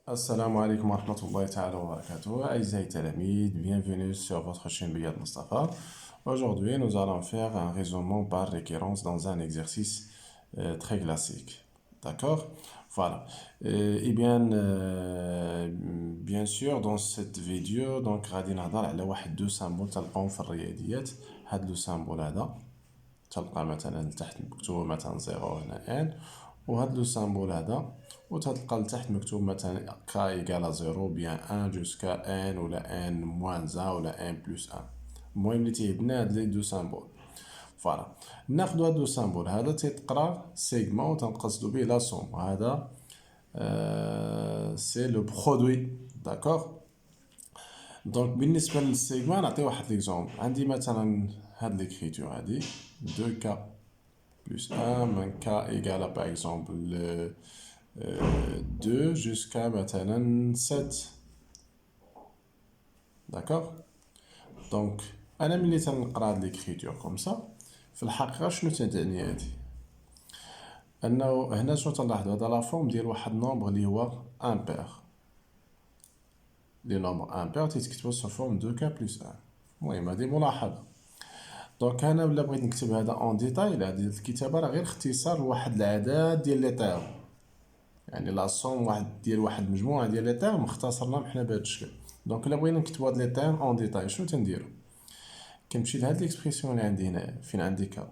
Assalamu alaikum wa rahmatullahi ta'ala wa barakatuh. Aïsaï Talamid, bienvenue sur votre chaîne Biyad Mustafa. Aujourd'hui, nous allons faire un raisonnement par récurrence dans un exercice très classique. D'accord? Voilà. Bien sûr, dans cette vidéo, donc, غادي نهضر على واحد دو سامبول تلقاهم في الرياضيات. هاد لو سامبول هذا تلقى مثلا تحت مكتوب مثلا 0 هنا ان، وهاد لو سامبول هذا وتلقى لتحت مكتوب مثلا k إيكال 0 بيان 1 جوسكا ان ولا ان موان زا ولا ان بلس 1. المهم اللي تيهمنا هاد لي دو سامبول. فوالا ناخدو هاد لو سامبول هذا تيتقرا سيغما وتنقصدو به لا سوم. هذا سي لو برودوي. داكوغ. دونك بالنسبه للسيغما نعطي واحد ليكزومبل. عندي مثلا هاد ليكريتور هادي 2k plus 1 من k égale par exemple 2 jusqu'à maintenant 7. D'accord. Donc أنا ملي تنقرا هاد ليكريتور كوم سا في الحقيقة شنو تتعني هادي؟ أنه هنا شنو تنلاحظو هدا لا فورم ديال واحد نومبر لي هو امبير. لي نومبر امبير تيتكتبو سو فورم 2k plus 1. المهم هادي ملاحظة. دونك انا ولا بغيت نكتب هذا اون ديتاي، هذه الكتابه راه غير اختصار لواحد العدد ديال لي تيرم، يعني لا سوم واحد ديال واحد المجموعه ديال لي تيرم اختصرناهم حنا بهذا الشكل. دونك الا بغينا نكتبوا هاد لي تيرم اون ديتاي شنو تنديرو؟ كنمشي لهاد ليكسبرسيون اللي عندي هنايا فين عندي كا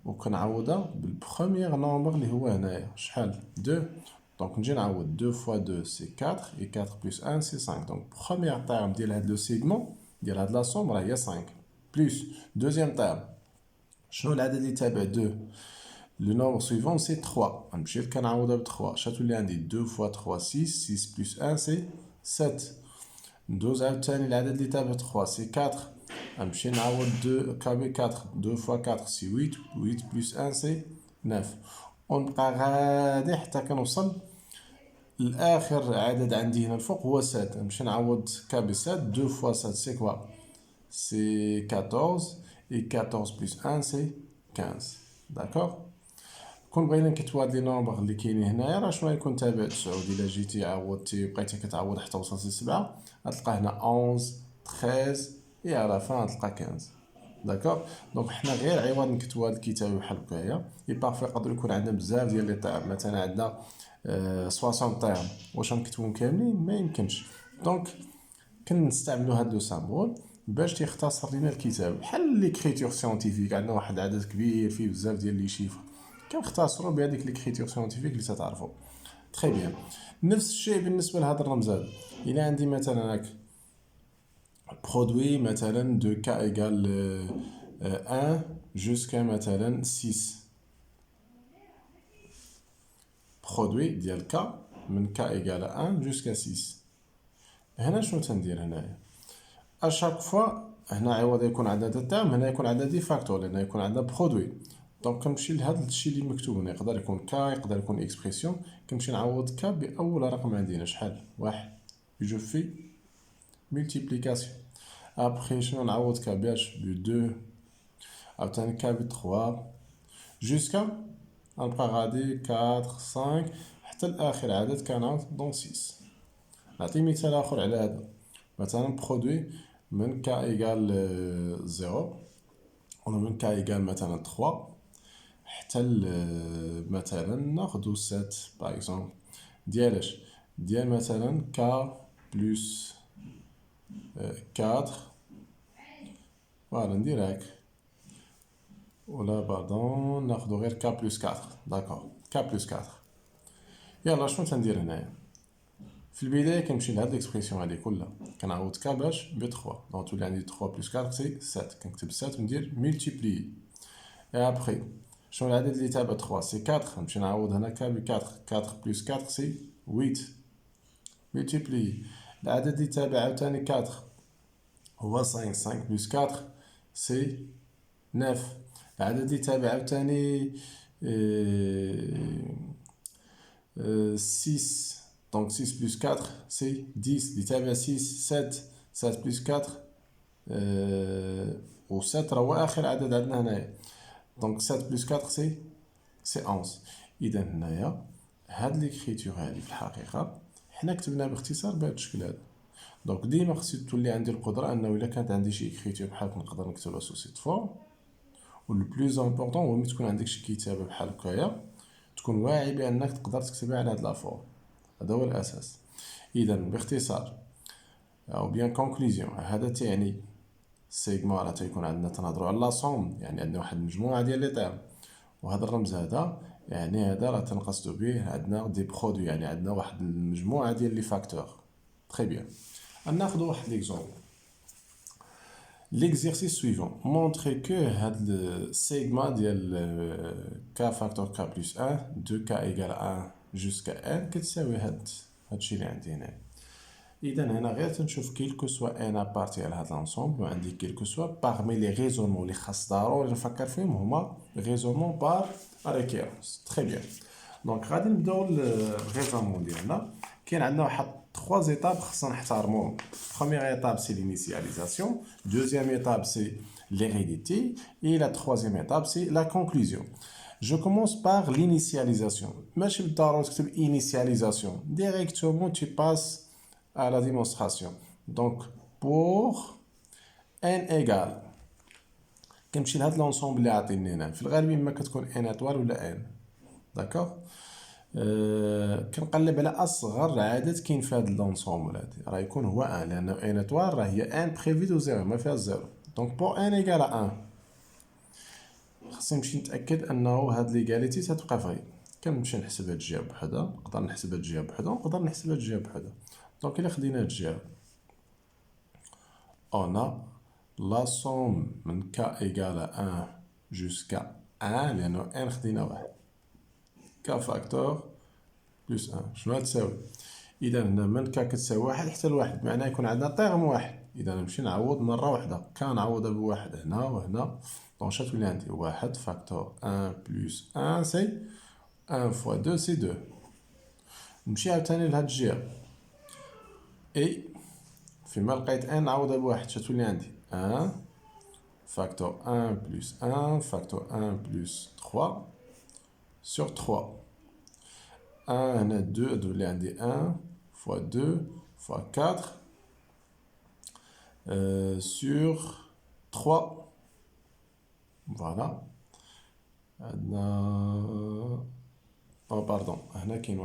وكنعوضها بالبروميير نومبر اللي هو هنايا شحال 2. دونك نجي نعوض 2 fois 2 سي 4 et 4 plus 1 سي 5. دونك بروميير تيرم ديال هاد لو سيغمون ديال هاد لا سوم راه هي 5 بلس دوزيام تيرم شنو العدد اللي تابع 2. لو نومبر سويفون سي 3. غنمشي كنعوضها ب 3 شاتولي عندي 2 fois 3 6 6 plus 1 سي 7. ندوز عاوتاني العدد اللي تابع 3 سي 4. غنمشي نعوض 2 كابي 4 2 fois 4 سي 8 8 plus 1 سي 9. ونبقى غادي حتى كنوصل لاخر عدد عندي هنا الفوق هو 7. نمشي نعوض كابي 7 2 fois 7 سي كوا سي 14 et 14 plus 1 c'est 15. داكوغ. كون بغينا نكتبو هاد لي نومبر اللي كاينين هنايا راه شنو غيكون تابع 9. الا جيتي عوضتي بقيتي كتعوض حتى وصلتي ل 7 غتلقى هنا 11 13 et على فان غتلقى 15. داكوغ. دونك حنا غير عوض نكتبو هاد الكتابه بحال هكايا. اي بارفي يقدر يكون عندنا بزاف ديال لي تيرم، مثلا عندنا 60 تيرم، واش غنكتبوهم كاملين؟ ما يمكنش. دونك كنستعملو هاد لو سامبول باش تيختصر لينا الكتاب بحال ليكريتور سيانتيفيك. عندنا واحد العدد كبير فيه بزاف ديال لي شيفر كنختصروا بهذيك ليكريتور سيانتيفيك اللي تتعرفوا. تري بيان. نفس الشيء بالنسبه لهذا الرمز هذا. الى عندي مثلا هاك برودوي مثلا دو كا ايغال 1 جوسكا مثلا 6. برودوي ديال كا من كا ايغال 1 جوسكا 6. هنا شنو تندير هنايا؟ اشاك فوا هنا عوض يكون عدد تام هنا يكون عدد فاكتور لان يكون عندنا برودوي. دونك كنمشي لهذا الشيء اللي مكتوب هنا، يقدر يكون كا يقدر يكون اكسبرسيون. كنمشي نعوض كا باول رقم عندنا شحال 1 جو في ملتيبليكاسيون. ابخي شنو نعوض كا باش ب 2 عاوتاني كا ب 3 جوسكا غنبقى غادي 4 5 حتى لاخر عدد كنعوض دون 6. نعطي مثال اخر على هذا. مثلا برودوي من k égale 0 ولا من k égale مثلا 3 حتى مثلا ناخدو 7 باغ اكزومبل ديالاش ديال مثلا k بلس 4. فوالا ندير هاك ولا باردون ناخدو غير k بلس 4. داكوغ k بلس 4. يلا شنو تندير هنايا؟ في البدايه كنمشي لهاد ليكسبرسيون هادي كلها كنعوض كا باش ب 3. دونك تولي عندي 3 بلس 4 سي 7. كنكتب 7 وندير ملتيبلي. اي ابخي شنو العدد اللي تابع 3 سي 4. نمشي نعوض هنا كا ب 4 4 بلس 4 سي 8 ملتيبلي. العدد اللي تابع عاوتاني 4 هو 5 5 بلس 4 سي 9. العدد اللي تابع عاوتاني 6. Donc 6 plus 4 c'est 10. لتابع 6 7 7 plus 4 و 7 راه هو اخر عدد عندنا هنايا. دونك 7 plus 4 سي 11. اذا هنايا هاد ليكريتور هادي في الحقيقه حنا كتبناه باختصار بهذا الشكل هذا. دونك ديما خصني تولي عندي القدره انه الا كانت عندي شي اكريتور بحال هكا نقدر نكتبها سو سيت فورم. و لو بلوز امبورطون هو ملي تكون عندك شي كتابه بحال هكايا تكون واعي بانك تقدر تكتبها على هاد لا فورم. هذا هو الاساس. اذا باختصار او بيان كونكلوزيون هذا تعني سيغما راه تيكون عندنا تنهضروا على لاسوم، يعني عندنا واحد المجموعه ديال لي تيرم، وهذا الرمز هذا يعني هذا راه تنقصدو به عندنا دي برودوي، يعني عندنا واحد المجموعه ديال لي فاكتور. تري بيان. ناخذ واحد ليكزومبل. L'exercice suivant montre que le sigma de k facteur k plus 1 de k égale 1 jusqu'à n كتساوي هاد الشيء اللي عندي هنا. اذا هنا غير تنشوف كيلكو سوا ان ابارتي على هاد لانسومبل، وعندي كيلكو سوا باغمي لي ريزونمون اللي خاص ضروري نفكر فيهم هما ريزونمون بار ريكيرونس. تري بيان. دونك غادي نبداو الريزونمون ديالنا. كاين عندنا واحد 3 étapes خصنا نحترموهم. Première étape c'est l'initialisation, deuxième étape c'est l'hérédité et la troisième étape c'est la conclusion. Je commence par l'initialisation. ماشي بالضرورة تكتب initialisation. Directement tu passes à la démonstration. Donc pour n égale كنمشي لهاد لونسومبل اللي عاطيني هنا، في الغالب اما كتكون ان اطوال ولا ان. داكوغ. كنقلب على اصغر عدد كاين في هاد لونسومبل هادي، راه يكون هو ان، لانه ان اطوال راه هي ان بريفي دو زيرو ما فيها زيرو. دونك بور ان ايكال ان خصني نمشي نتاكد انه هاد ليغاليتي تتبقى فغي. كنمشي نحسب هاد الجهه بوحدها، نقدر نحسب هاد الجهه بوحدها، نقدر نحسب هاد الجهه بوحدها. دونك الا خدينا هاد الجهه on a la somme من k égale à 1 jusqu'à 1 لأنه n خدينا واحد k فاكتور بلس 1 شنو غتساوي؟ إذا هنا من k كتساوي واحد حتى لواحد، معناه يكون عندنا تيرم واحد. إذا نمشي نعوض مرة واحدة، k نعوضها بواحد هنا وهنا، دونك شتولي عندي واحد فاكتور 1 بلس 1 سي 1 فوا 2 سي 2. نمشي عاوتاني لهاد الجهة إي فيما لقيت ان نعوضها بواحد شتولي عندي 1 facteur 1 plus 1 facteur 1 plus 3 sur 3. 1 هنا 2 تولي عندي 1 fois 2 fois 4 sur 3. Voilà. عندنا باردون هنا كاين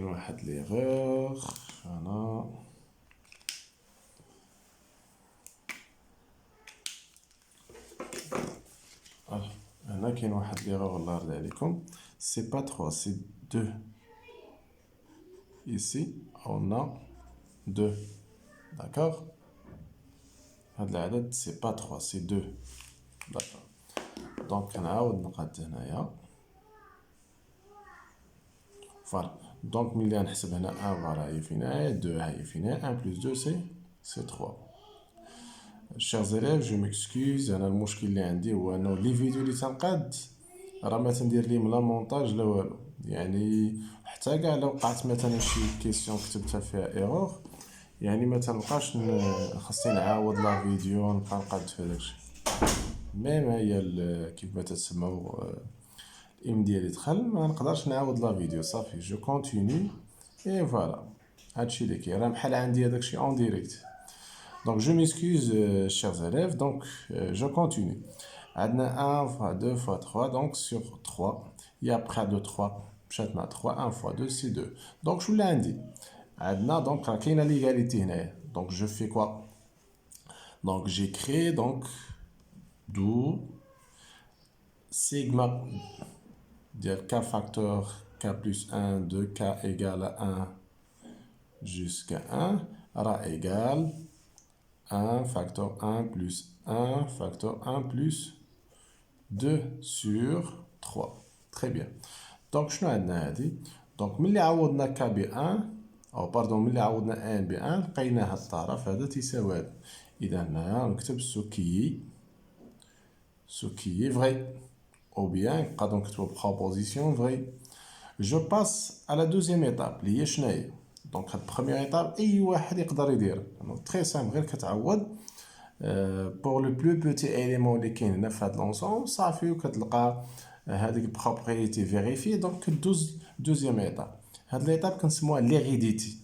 واحد ليغور هنا. هنا كاين واحد ليغور الله يرضي عليكم، سي با 3 سي 2. ici on a 2. d'accord. هاد العدد سي با 3 سي 2. d'accord. دونك كنعاود نقاد هنايا. فوالا. دونك ملي غنحسب هنا 1 فوالا هي فين هي، 2 هي فين هي، 1 plus 2 c'est 3. Chers élèves, je m'excuse. انا المشكل اللي عندي هو انه لي فيديو اللي تنقاد راه ما تندير ليهم لا مونتاج لا والو، يعني حتى كاع لو وقعت مثلا شي كيسيون كتبتها فيها ايرور يعني ما تنبقاش خاصني نعاود لا فيديو نبقى نقاد في داكشي. ميم هي كيف ما تسمعوا الام ديالي دخل ما نقدرش نعاود لا فيديو صافي جو كونتيني اي فوالا. هادشي اللي كاين راه بحال عندي هداكشي اون ديريكت. Donc je m'excuse chers élèves, donc je continue. عندنا 1 fois 2 fois 3 donc sur 3 et après de 3 مشات مع 3 1 fois 2 c'est 2. donc شو اللي عندي عندنا donc راه كاينه ليغاليتي هنايا. donc je fais quoi donc j'ai créé donc d'où sigma ديال k facteur k plus 1 de k égale à 1 jusqu'à 1 rah égale 1 facteur 1 plus 1 facteur 1 plus 2 sur 3. Très bien. Donc, شنو عندنا هادي؟ دونك ملي عوضنا k ب 1 أو باردون ملي عوضنا n ب 1 لقينا هاد الطرف هذا تيساوي هذا. إذا هنايا نكتب ce qui est vrai. Ou bien نقدرو نكتبو proposition vrai. Je passe à la deuxième étape اللي هي شنو هي؟ دونك هاد بروميير ايطاب اي واحد يقدر يدير تري سامبل غير كتعوض بور لو بلو بوتي اليمون اللي كاين هنا في هاد لونسومبل صافي وكتلقى هاديك البروبريتي فيريفي. دونك كدوز دوزيام ايطاب. هاد ليطاب كنسموها ليغيديتي،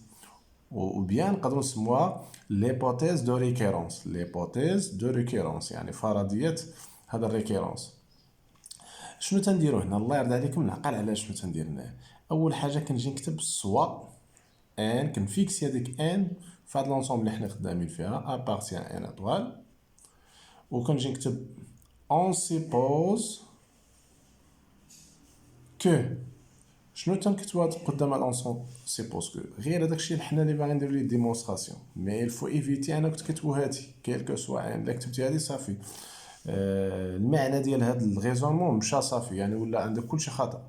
ou bien نقدروا نسموها ليبوتيز دو ريكيرونس. ليبوتيز دو ريكيرونس يعني فرضيه هذا الريكيرونس. شنو تنديرو هنا؟ الله يرضي عليكم نعقل على شنو تندير هنا. اول حاجه كنجي نكتب سوا ان، كنفيكسي هذيك ان في هاد لونسومبل اللي حنا خدامين فيها ابارتيان ان اطوال، وكنجي نكتب اون سيبوز كو. شنو تنكتبوا قدام الانسون سيبوز كو؟ غير هذاك الشيء اللي حنا اللي باغي نديرو ليه ديمونستراسيون، مي الفو ايفيتي انا كنت كتبو هادي كيلكو سوا ان. الا كتبتي هادي صافي، المعنى ديال هاد الغيزونمون مشى صافي، يعني ولا عندك كلشي خطا.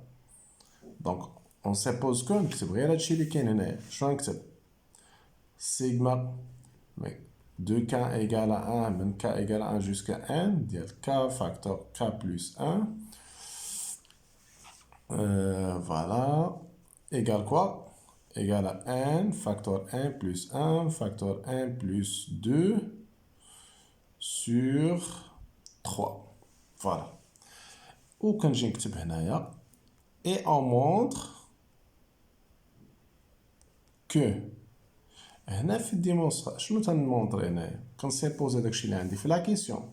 دونك اون سيبوز كو نكتب غير هادشي اللي كاين هنايا. شنو نكتب؟ سيغما de k égale à 1 من k égale à 1 jusqu'à 1 ديال k facteur k plus 1 voilà égale quoi? Égale à 1 facteur 1 plus 1 facteur 1 plus 2 sur 3. Voilà. وكنجي نكتب هنايا et on montre que هنا في الديمونسترا شنو تنمونطري هنايا؟ كنسيبوزي داكشي اللي عندي في لا كيسيون.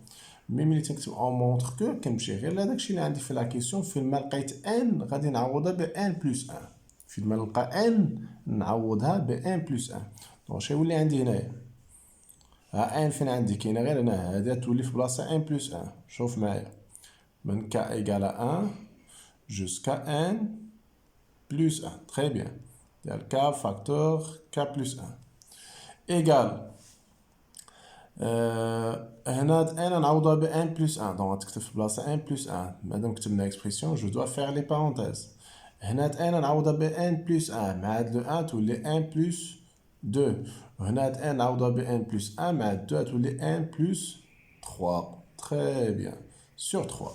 ملي تنكتب اون مونطر كو كنمشي غير لهداكشي اللي عندي في لا كيسيون. فين ما لقيت ان غادي نعوضها ب ان بلس ان. فين ما نلقى ان نعوضها ب ان بلس ان. دونك شنو يولي عندي هنايا؟ ها ان فين عندي؟ كاينه غير هنا، هادي تولي في بلاصه ان بلس ان. شوف معايا من ك ايكال 1 جوسكا ان بلس 1. تري بيان. ديال ك فاكتور ك بلس 1 ايكال هنا انا نعوضها ب 1 بلس 1. دونك تكتب في بلاصه 1 بلس 1. مادام كتبنا اكسبرسيون جو دوا فيغ لي بارونتيز. هنا انا نعوضها ب 1 بلس 1 مع هاد لو 1 تولي 1 بلس 2. وهنا ان نعوضها ب 1 بلس 1 مع 2 تولي 1 بلس 3. تري بيان سور 3.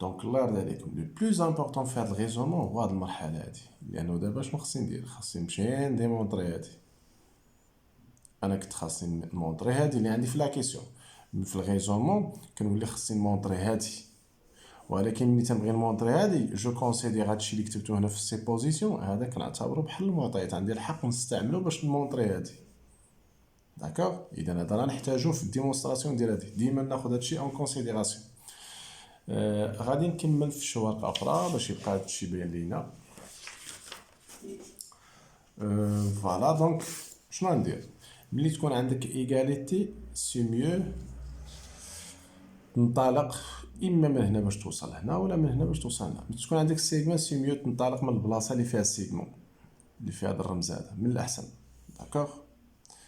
دونك الله يرضي عليكم لو بلوز امبورطون في هاد الريزونمون هو هاد المرحله هادي، لانه دابا شنو خصني ندير؟ خصني نمشي نديمونطري هادي. انا كنت خاصني نمونطري هادي اللي عندي في لا كيسيون. في الريزونمون كنولي خصني نمونطري هادي، ولكن ملي تنبغي نمونطري هادي جو كونسيدير هادشي اللي كتبتو هنا في السيبوزيسيون هذا كنعتبرو بحال المعطيات، عندي الحق نستعملو باش نمونطري هادي. داكوغ؟ اذا هذا غنحتاجوه في الديمونستراسيون ديال هادي، ديما ناخد هادشي اون كونسيديراسيون. غادي نكمل في شي ورقه اخرى باش يبقى هادشي باين لينا. فوالا دونك شنو غندير؟ ملي تكون عندك ايغاليتي سي ميو تنطلق اما من هنا باش توصل هنا ولا من هنا باش توصل هنا. ملي تكون عندك سيغمون سي ميو تنطلق من البلاصه اللي فيها السيغمون اللي فيها هذا الرمز هذا من الاحسن. داكوغ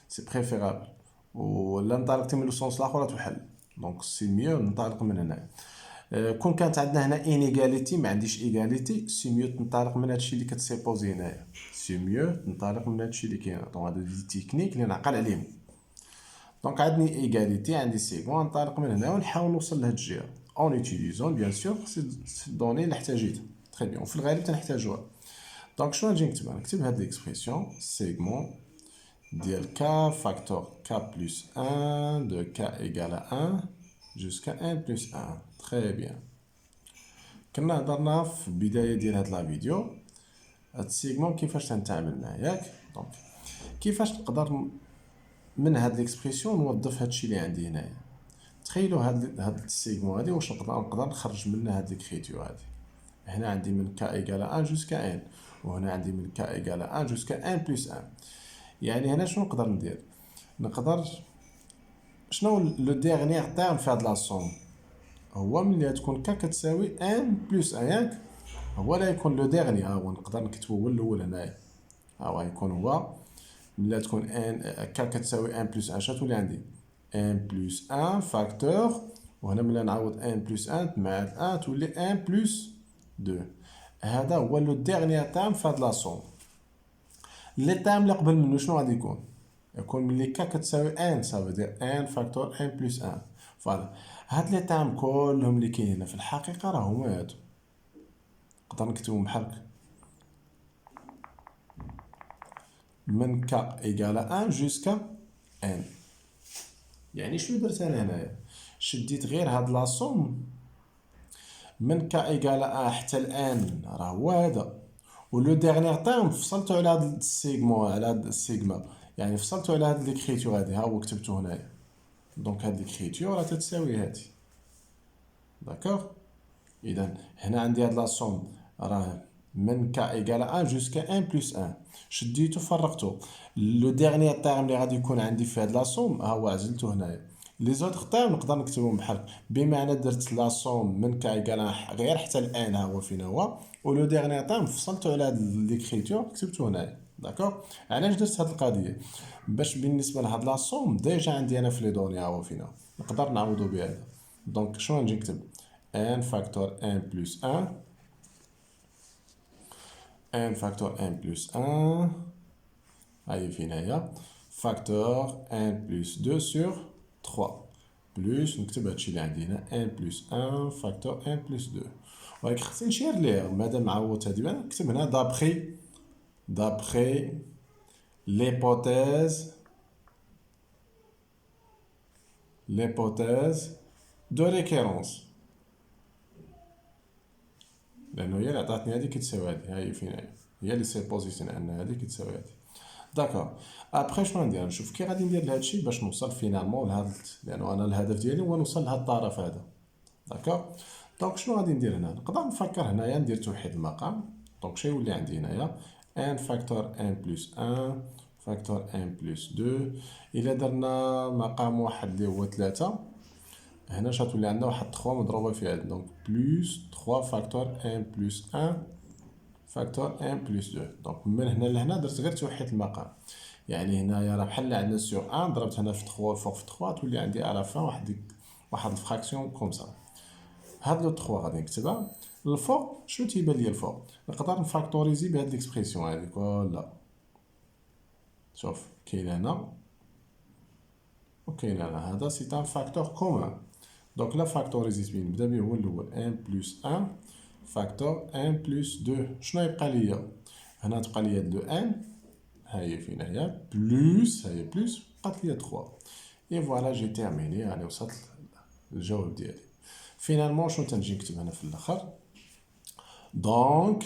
سي بريفيرابل. ولا انطلقتي من السونس الاخر تحل. دونك سي ميو ننطلق من هنا. كون كانت عندنا هنا انيغاليتي ما عنديش ايغاليتي سي ميو تنطلق من هادشي اللي كتسيبوزي هنايا. سي ميو تنطلق من هادشي اللي كاين. دونك هادو دي تكنيك اللي نعقل عليهم. دونك عندي ايغاليتي عندي سيغمون ننطلق من هنا ونحاول نوصل لهاد الجهه اون اوتيليزون بيان سور سي دوني اللي احتاجيتها. تري بيان وفي الغالب تنحتاجوها. دونك شنو نجي نكتب؟ نكتب هاد ليكسبرسيون سيغمون ديال k facteur k plus 1 de k égale à 1 jusqu'à 1 plus 1. Très bien. كنا هضرنا في البداية ديال هاد لا فيديو هاد السيغمون كيفاش تنتعامل معاه ياك. دونك كيفاش نقدر من هاد ليكسبرسيون نوظف هادشي اللي عندي هنايا. تخيلوا هاد السيغمون هادي واش نقدر نخرج منها هاد ليكريتور هادي. هنا عندي من k égale à 1 jusqu'à 1 وهنا عندي من k égale à 1 jusqu'à 1 plus 1. يعني هنا شنو نقدر ندير؟ نقدر شنو لو ديرنيير تيرم في هاد لا سوم؟ هو ملي تكون ك كتساوي 1 بلس 1 ياك، هو لا يكون لو ديرني. ها هو نقدر نكتبو هو الاول هنايا. ها هو يكون هو ملي تكون ان ك كتساوي 1 بلس 1 شتولي عندي 1 بلس 1 فاكتور. وهنا ملي نعوض 1 بلس 1 مع 1 تولي 1 بلس 2. هذا هو لو ديرنيير تيرم في هاد لا سوم. لي تيرم اللي قبل منو شنو غادي يكون ملي ك كتساوي 1 صافي دير 1 فاكتور 1 بلس 1. فوالا هاد لي تيرم كلهم اللي كاينين هنا في الحقيقه راه هما هادو. نقدر نكتبهم بحال هكا من ك ايكال 1 جوسكا ان. يعني شنو درت انا هنايا؟ شديت غير هاد لا سوم من ك ايكال 1 حتى الان راه هو هذا، ولو ديرنيير تيرم فصلتو على هاد السيغمون، على هاد السيغما، يعني فصلتو على هاد ليكريتور هادي، ها هو كتبتو هنايا. دونك هاد ليكريتور راه تتساوي هادي. داكوغ. اذا هنا عندي هاد لا سوم راه من ك ايكال 1 جوسكا 1 بلس 1، شديتو فرقتو. لو ديرنيير تيرم اللي غادي يكون عندي في هاد لا سوم ها هو عزلتو هنايا. لي زوتر تيرم نقدر نكتبهم بحال، بمعنى درت لا سوم من ك ايكال 1 غير حتى الان ها هو فين هو، ولو ديرنيير تيرم فصلتو على هاد ليكريتور كتبتو هنايا. داكوغ. علاش درت هاد القضيه؟ باش بالنسبه لهاد لا سوم ديجا عندي انا في لي دوني ها هو فين هو، نقدر نعوضو بها. دونك شنو نجي نكتب؟ n facteur 1 plus 1, n facteur 1 plus 1, هاي فين هي facteur 1 plus 2 sur 3 plus نكتب هادشي اللي عندي هنا 1 plus 1 facteur 1 plus 2. ولكن خصني نشير ليه مادام عوضت هادي نكتب هنا d'après l'hypothèse de récurrence، لانه هي اللي عطاتني هادي كتساوي هادي، هاي فين هي اللي سيبوزيسيون ان هادي كتساوي هادي. داكوغ. ابخي شنو ندير؟ نشوف كي غادي ندير لهادشي باش نوصل فينالمون لهاد، لانه انا الهدف ديالي هو نوصل لهاد الطرف هذا. داكوغ. دونك شنو غادي ندير هنا؟ نقدر نفكر هنايا ندير توحيد المقام. دونك شنو يولي عندي هنايا؟ ان فاكتور ان بلس 1 فاكتور ان بلس 2. الا درنا مقام واحد اللي هو 3 هنا شغتولي عندنا واحد 3 مضروبه في هاد، دونك بلس 3 فاكتور 1 بلس 1 فاكتور 1 بلس 2. دونك من هنا لهنا درت غير توحيد المقام، يعني هنايا راه بحال عندنا سور 1 ضربت هنا في 3 الفوق في 3 تولي عندي على فان واحد الفراكسيون كوم سا. هاد لو 3 غادي نكتبها الفوق. شنو تيبان ليا الفوق؟ نقدر نفاكتوريزي بهاد ليكسبرسيون هاديك ولا شوف كاين هنا وكاين هنا، هذا سي ان فاكتور كومون. دونك لا فاكتوريزيت بين نبدا به هو الاول 1 بلس 1 فاكتور 1 بلس 2. شنو يبقى ليا هنا؟ تبقى ليا لو ان هاهي فين هي بلس هاهي بلس بقات ليا 3. اي فوالا جي تيرميني، يعني وصلت للجواب ديالي. فينالمون شنو تنجي نكتب هنا في الاخر؟ دونك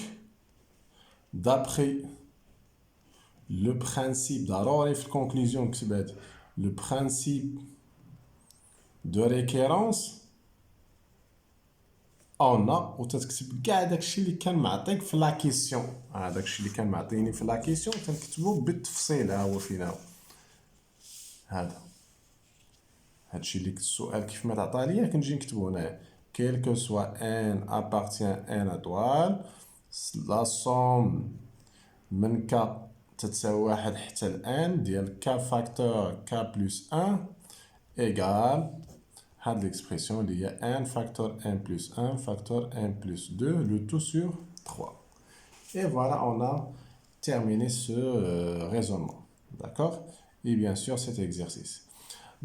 دابخي لو برانسيب، ضروري في الكونكلوزيون نكتب هادي لو برانسيب دو ريكيرونس اون، وتتكتب كاع داكشي اللي كان معطيك في لا كيسيون. داكشي اللي كان معطيني في لا كيسيون تنكتبو بالتفصيل. ها هو فين هو هادشي اللي السؤال كيف ما تعطى ليا كنجي نكتبو هنايا quel que soit n appartient à n étoile la somme من k تتساوي 1 حتى ل n ديال k فاكتور k بلس 1 égal هاد l'expression اللي هي n فاكتور 1 بلس 1 فاكتور 1 بلس 2 le tout sur 3. Et voilà, on a terminé ce raisonnement. D'accord? Et bien sûr cet exercice.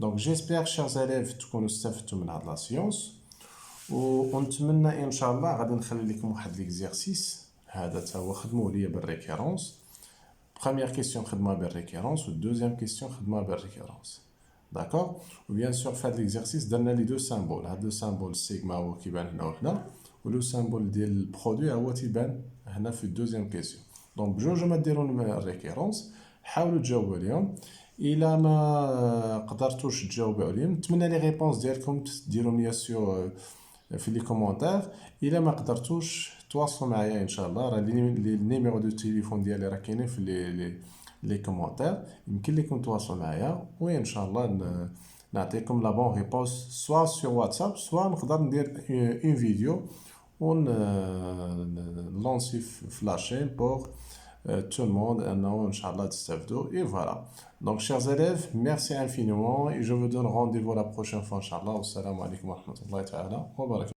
Donc j'espère, chers élèves, تكونوا استفدتوا من هاد لا سيونس، ونتمنى ان شاء الله غادي نخلي لكم واحد ليكزيرسيس هذا تا هو خدموه ليا بالريكيرونس. بروميير كيسيون خدمها بالريكيرونس والدوزيام كيسيون خدمها بالريكيرونس. داكوغ. وبيان سور في هاد ليكزيرسيس درنا لي دو سامبول، هاد لو سامبول سيغما هو كيبان هنا وهنا، ولو سامبول ديال البرودوي هو تيبان هنا في الدوزيام كيسيون. دونك بجوج ما ديرون الريكيرونس حاولوا تجاوبوا عليهم. الا ما قدرتوش تجاوبوا عليهم نتمنى لي ريبونس ديالكم ديرهم ليا سيو في لي كومونتير. الا ما قدرتوش تواصلوا معايا ان شاء الله، راه لي نيميرو دو تليفون ديالي راه كاينين في لي كومونتير، يمكن لكم تواصلوا معايا وان شاء الله نعطيكم لا بون ريبونس سوا سور واتساب سوا نقدر ندير اون فيديو ون لونسي في لاشين بور tout le monde, Inch'Allah, et voilà. Donc, chers élèves, merci infiniment et je vous donne rendez-vous la prochaine fois, Inch'Allah. Assalamu alaikum wa rahmatullahi wa barakatuh.